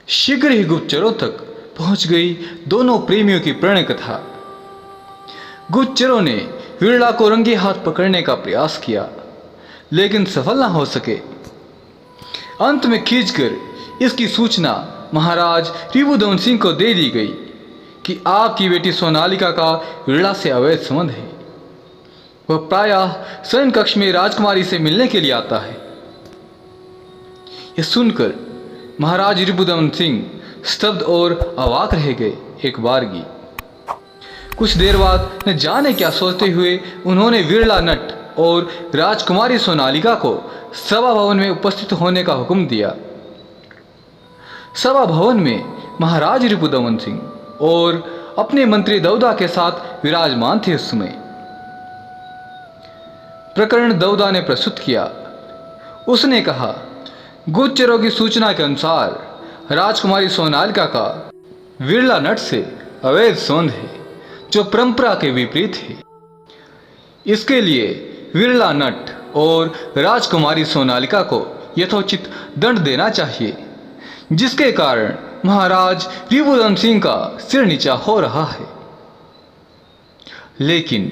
शीघ्र ही गुप्तचरों तक पहुंच गई दोनों प्रेमियों की प्रणय कथा। गुप्तचरों ने विरला को रंगे हाथ पकड़ने का प्रयास किया, लेकिन सफल न हो सके। अंत में खींचकर इसकी सूचना महाराज रिपुदमन सिंह को दे दी गई कि आपकी बेटी सोनालिका का विरला से अवैध संबंध है। वह प्रायः शयन कक्ष में राजकुमारी से मिलने के लिए आता है। यह सुनकर महाराज रिपुदमन सिंह स्तब्ध और अवाक रह गए। एक बारगी कुछ देर बाद न जाने क्या सोचते हुए उन्होंने विरला नट और राजकुमारी सोनालिका को सभा भवन में उपस्थित होने का हुक्म दिया। सभा भवन में महाराज रिपुदमन सिंह और अपने मंत्री दौदा के साथ विराजमान थे। उस समय प्रकरण दौदा ने प्रस्तुत किया। उसने कहा, गुप्तचरों की सूचना के अनुसार राजकुमारी सोनालिका का विरला नट से अवैध संबंध है, जो परंपरा के विपरीत है। इसके लिए विरला नट और राजकुमारी सोनालिका को यथोचित दंड देना चाहिए, जिसके कारण महाराज रिपुदमन सिंह का सिर नीचा हो रहा है। लेकिन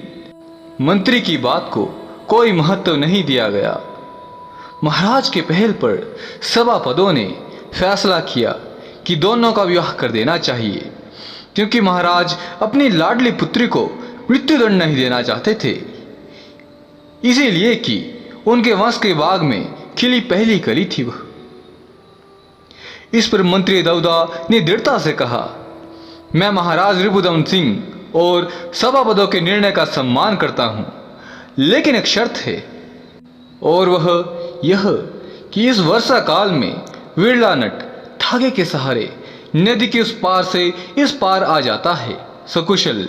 मंत्री की बात को कोई महत्व नहीं दिया गया। महाराज के पहल पर सभापतियों ने फैसला किया कि दोनों का विवाह कर देना चाहिए, क्योंकि महाराज अपनी लाडली पुत्री को मृत्युदंड नहीं देना चाहते थे, इसीलिए कि उनके वंश के बाग में खिली पहली कली थी वह। इस पर मंत्री दौदा ने दृढ़ता से कहा, मैं महाराज रिपुदमन सिंह और सभापतियों के निर्णय का सम्मान करता हूं, लेकिन एक शर्त है, और वह यह कि इस वर्षा काल में विरला नट धागे के सहारे नदी के उस पार से इस पार आ जाता है सकुशल,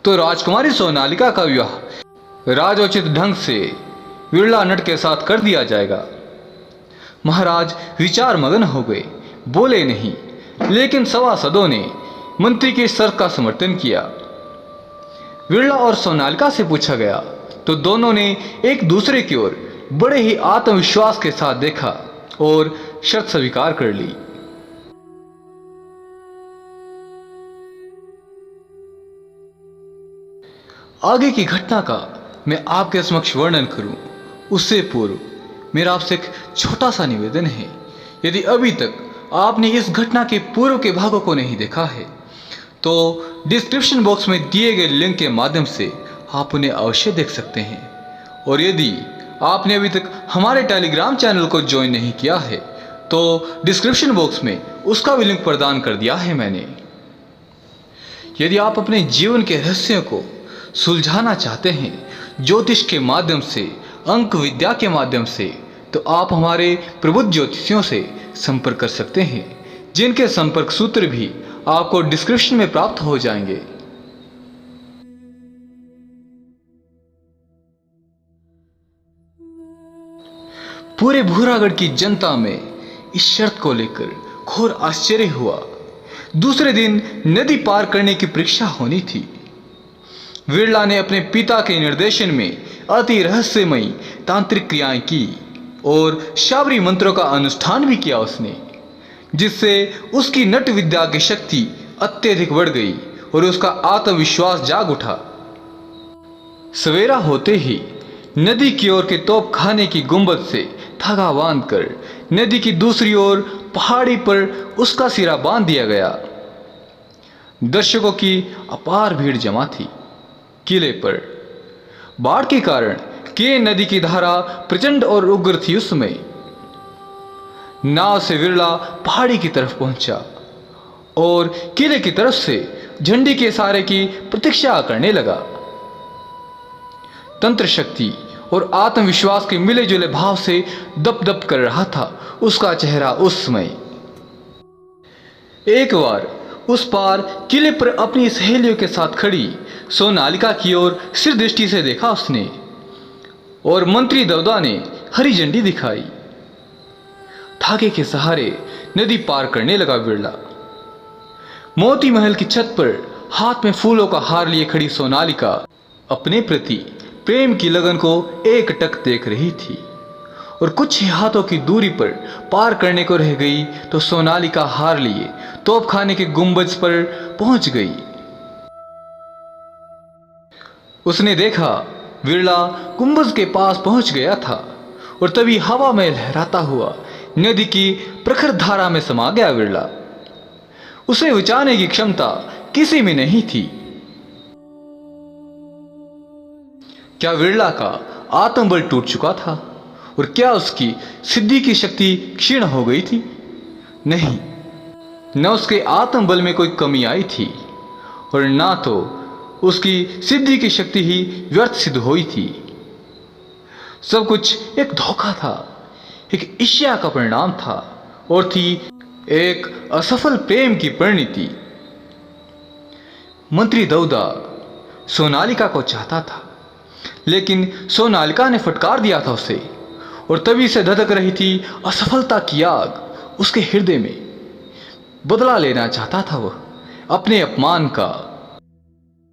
तो राजकुमारी सोनालिका का विवाह राजोचित ढंग से विरला नट के साथ कर दिया जाएगा। महाराज विचार मगन हो गए, बोले नहीं, लेकिन सभासदों ने मंत्री के शर्त का समर्थन किया। विरला और सोनालिका से पूछा गया तो दोनों ने एक दूसरे की ओर बड़े ही आत्मविश्वास के साथ देखा और शर्त स्वीकार कर ली। आगे की घटना का मैं आपके समक्ष वर्णन करूं, उससे पूर्व मेरा आपसे एक छोटा सा निवेदन है। यदि अभी तक आपने इस घटना के पूर्व के भागों को नहीं देखा है, तो डिस्क्रिप्शन बॉक्स में दिए गए लिंक के माध्यम से आप उन्हें अवश्य देख सकते हैं। और यदि आपने अभी तक हमारे टेलीग्राम चैनल को ज्वाइन नहीं किया है, तो डिस्क्रिप्शन बॉक्स में उसका भी लिंक प्रदान कर दिया है मैंने। यदि आप अपने जीवन के रहस्यों को सुलझाना चाहते हैं ज्योतिष के माध्यम से, अंक विद्या के माध्यम से, तो आप हमारे प्रबुद्ध ज्योतिषियों से संपर्क कर सकते हैं, जिनके संपर्क सूत्र भी आपको डिस्क्रिप्शन में प्राप्त हो जाएंगे। पूरे भूरागढ़ की जनता में इस शर्त को लेकर घोर आश्चर्य हुआ। दूसरे दिन नदी पार करने की परीक्षा होनी थी। विरला ने अपने पिता के निर्देशन में अति रहस्यमयी तांत्रिक क्रियाएं की और शाबरी मंत्रों का अनुष्ठान भी किया उसने, जिससे उसकी नट विद्या की शक्ति अत्यधिक बढ़ गई और उसका आत्मविश्वास जाग उठा। सवेरा होते ही नदी की ओर के तोप खाने की गुंबद से धागा बांधकर नदी की दूसरी ओर पहाड़ी पर उसका सिरा बांध दिया गया। दर्शकों की अपार भीड़ जमा थी। किले पर बाढ़ के कारण के नदी की धारा प्रचंड और उग्र थी। उस समय नाव से विरला पहाड़ी की तरफ पहुंचा और किले की तरफ से झंडी के सहारे की प्रतीक्षा करने लगा। तंत्र शक्ति और आत्मविश्वास के मिले जुले भाव से दप दप कर रहा था उसका चेहरा उस समय। एक बार उस पार किले पर अपनी सहेलियों के साथ खड़ी सोनालिका की ओर सिर दृष्टि से देखा उसने, और मंत्री दौदा ने हरी झंडी दिखाई। धागे के सहारे नदी पार करने लगा विरला। मोती महल की छत पर हाथ में फूलों का हार लिए खड़ी सोनालिका अपने प्रति प्रेम की लगन को एकटक देख रही थी और कुछ ही हाथों की दूरी पर पार करने को रह गई तो सोनालिका हार लिए तोपखाने के गुंबज पर पहुंच गई। उसने देखा विरला गुंबज के पास पहुंच गया था और तभी हवा में लहराता हुआ नदी की प्रखर धारा में समा गया विरला। उसे बचाने की क्षमता किसी में नहीं थी। क्या विरला का आत्मबल टूट चुका था और क्या उसकी सिद्धि की शक्ति क्षीण हो गई थी? नहीं, न उसके आत्मबल में कोई कमी आई थी और ना तो उसकी सिद्धि की शक्ति ही व्यर्थ सिद्ध हुई थी। सब कुछ एक धोखा था, एक ईर्ष्या का परिणाम था और थी एक असफल प्रेम की परिणति। मंत्री दौदा सोनालिका को चाहता था, लेकिन सोनालिका ने फटकार दिया था उसे और तभी से धधक रही थी असफलता की आग उसके हृदय में। बदला लेना चाहता था वह अपने अपमान का,